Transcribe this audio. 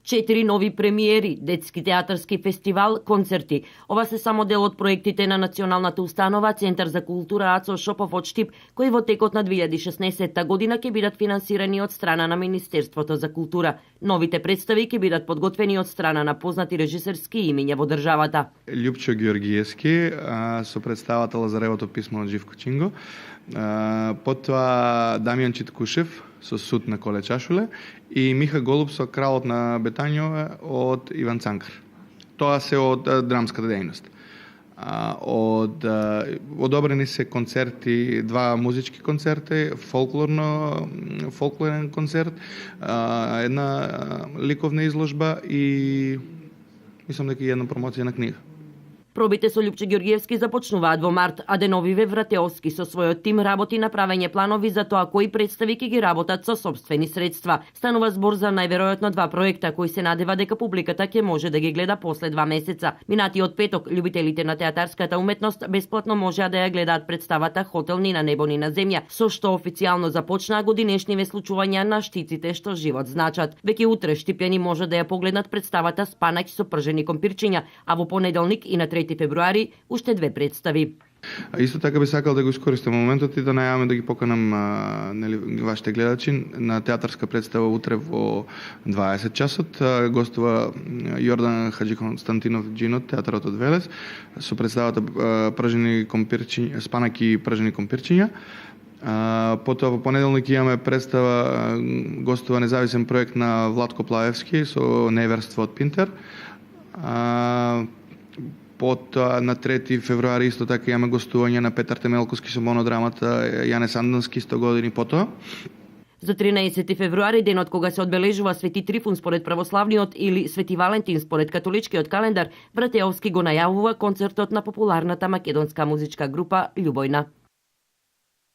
4 нови премиери, детски театарски фестивал, концерти. Ова се само дел од проектите на Националната установа Центар за култура Ацо Шопов од Штип, кои во текот на 2016 година ќе бидат финансирани од страна на Министерството за култура. Новите представи ќе бидат подготвени од страна на познати режисерски имиња во државата. Љупчо Георгиевски со представата Лазаревото писмо од Живко Чинго, потоа Дамјан Читкушев со Суд на Коле Чашуле и Миха Голуб со Кралот на Бетањо од Иван Цанкар. Тоа се од драмската дејност. Одобрени се концерти, 2 музички концерти, фолклорен концерт, една ликовна изложба и мислам дека една промоција на книга. Пробите со Љупчо Георгиевски започнуваат во март, а Деновиве Вратеовски со својот тим работи на правење планови за тоа кои представи ќе ги работат со сопствени средства. Станува збор за најверојатно 2 проекта кои се надева дека публиката ќе може да ги гледа после 2 месеца. Минатиот петок љубителите на театарската уметност бесплатно можеа да ја гледаат представата Хотел ни на небо ни на земја, со што официјално започнаа годинешни веслучувања на штиците што живот значат. Веќе утре штипјани може да ја погледнат представата Спанаќ со пржени компирчиња, а во понеделник и на 3 февруари уште 2 представи. Исто така би сакал да го искористам моментот и да најавам да ги поканам вашите гледачи на театарска представа утре во 20 часот. Гостува Јордан Хаджи Константинов Джинот, театарот од Велес, со представата пржени компирчиња, Спанаќ и пржени компирчиња. Потоа во понеделник имаме представа, гостува независен проект на Владко Плаевски со Неверство од Пинтер. Потоа на 3 февруари исто така имаме гостување на Петар Темелковски со монодрамата Јане Сандански 100 години потоа. За 13 февруари, денот кога се одбележува Свети Трифун според православниот или Свети Валентин според католичкиот календар, Вратеовски го најавува концертот на популарната македонска музичка група Љубојна.